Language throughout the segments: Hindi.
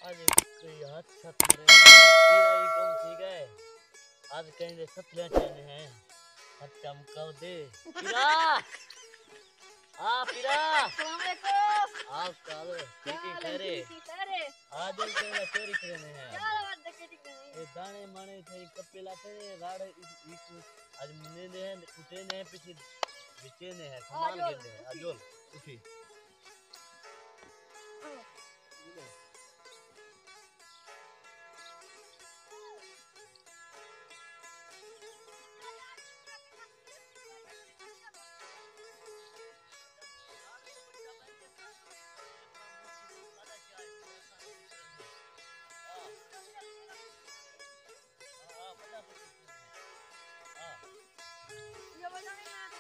आज कोई हाथ छत मरे पीरा ही कौन ठीक है आज कहीं दे सतले चले हैं हाथ चमकाव दे पीरा पीरा अस्सलाम वालेकुम आप काल ठीक है रे आज तेरा चोरी करने हैं क्या बात देखे ठीक नहीं ये दाने माने थे कपिला थे राड़ इस आज मुने ने उठे ने पीछे बिचे ने है सामान गिरने आजोल उठी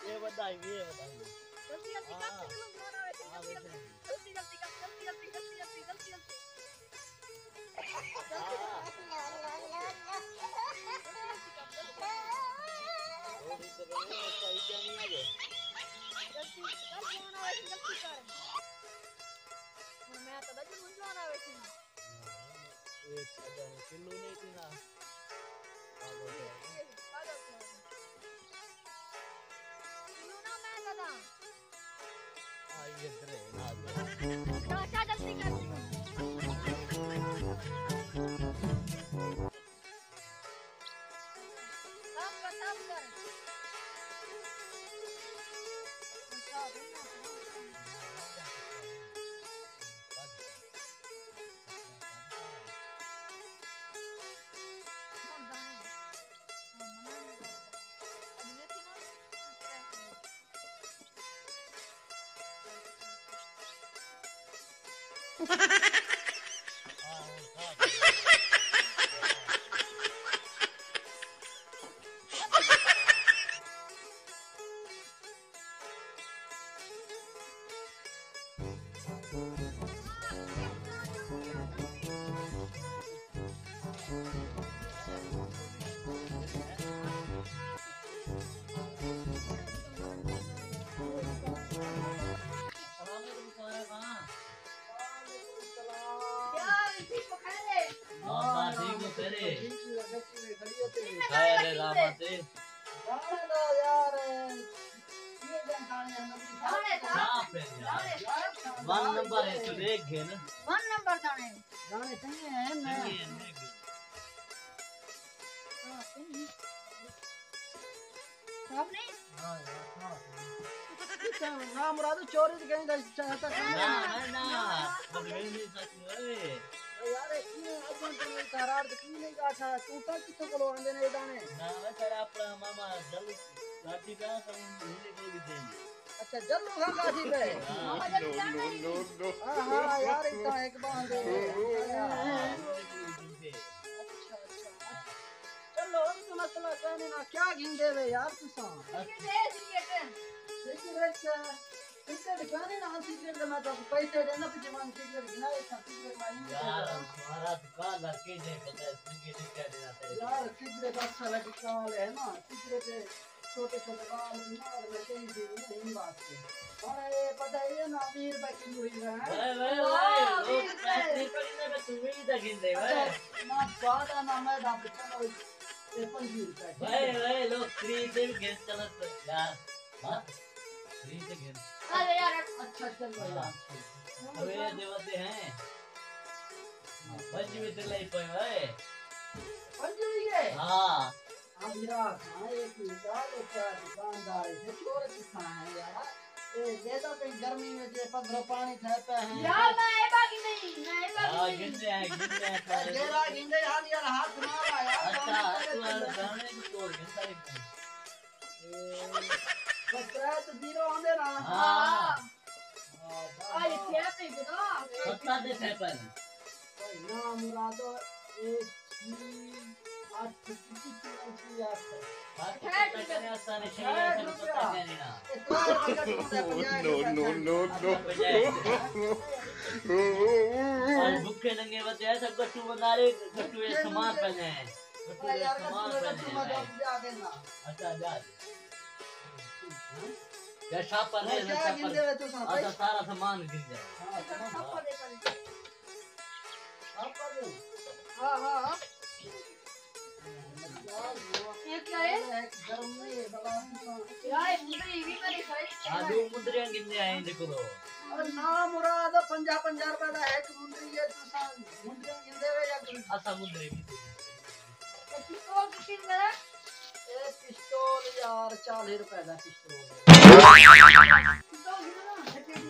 ये बताइए जल्दी जल्दी कर चलो जोर आवे जल्दी जल्दी कर जल्दी मैं तो बजे मुंजोन आवे थी ये किलो नहीं थी ना ये करे ना चाचा जल्दी कर सब कर वन नंबर है तो देख गए ना वन नंबर दाने दाने चाहिए है मैं साहब नहीं हां यार ना मुराद चोरी तो कहीं चाहता ना बदले नहीं सकते यार ये अपन तो करार तो नहीं गाठा टूटा कितो को आंदे ने दाने ना तेरा अपना मामा जल गाठी का सब हिले को भी देंगे अच्छा जल्लू खा गाठी पे मामा जल्दी जाना हां यार इतना एक बांध दे अच्छा चलो हम तो मसला कहने ना क्या गिन देवे यार तू सा सिगरेट सिगरेट कहने ना सिगरेट का मैं तो पैसे देना पीछे मान सिगरेट गिना ऐसा सिगरेट मानी यार हमारा दुकान लड़के नहीं पता है सिगरेट क्या देना तेरे यार सिगरेट अच्छा लगता है ना सिगरेट छोटे छोटे बाल बिना और मैं कहीं भी नहीं बात है और ये पता है ये ना 20 रुपए किलो ही है भाई वो पैसे पड़ी ना तू भी दगिन दे भाई ना ज्यादा ना मैं दाब चलो 25 रुपए भाई लोग फ्री से भी गेम चलत यार हां फ्री से गेम अरे यार अच्छा चल यार अब ये देवते हैं पंजी में चले पाए भाई पंजी है हां अमीरा खाए एक मिसाल क्या दुकानदार है चोर किसान है यार ए दे तो कहीं गर्मी में जे पगरो पानी थे पे है यार मैं ए बाकी नहीं मैं ए बाकी नहीं गिनते हैं जेरा गिंदे यार यार हाथ मारा यार अच्छा तू गाने की तोड़ गिनता है बस तो जीरो आंदे ना हां आई क्या पे बता पता दे थे पर ना मुरादो एक 8 किसी की याद है भूखे नंगे बच्चे ऐसा गट्टू बना रहे गट्टू ये सामान पहने हैं गट्टू ये सामान पहने हैं अच्छा जा क्या शॉप पर है ना शॉप पर अच्छा सारा सामान गिन जाए हाँ हाँ ये क्या है गरम में यार मुंदरी भी मेरी साइड आज वो मुद्रियां गिनने आए देखो लो अरे ना मुराद 50 रुपए का है कि मुंदरी ये तू सा मुंदरी गिनदे वे या असा मुद्रे पिस्तौल कितने में ए पिस्तौल यार 40 रुपए का पिस्तौल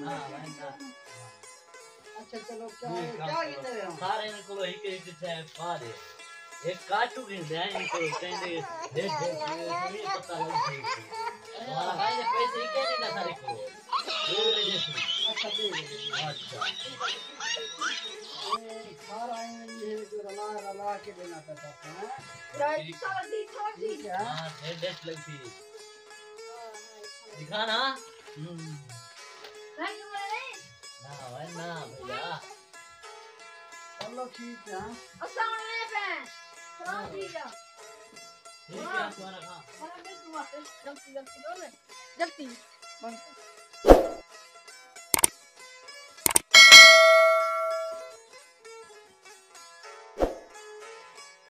हां वैसा अच्छा चलो क्या गिनदे वे हम सारे ने को एक एक से पा दे एक काचू गिनदे हैं इनको कहंदे देख नहीं पता लग हमारा भाई ने पैसे ही कहने ना सारे को दो जैसे अच्छा दे अच्छा ये सारा ये जो रला के देना पड़ता है प्राइस ठीक है हां डेट लगती दिखा ना ना भाई ना भैया चलो ठीक है ठीक है तुम्हारा कहां जल्दी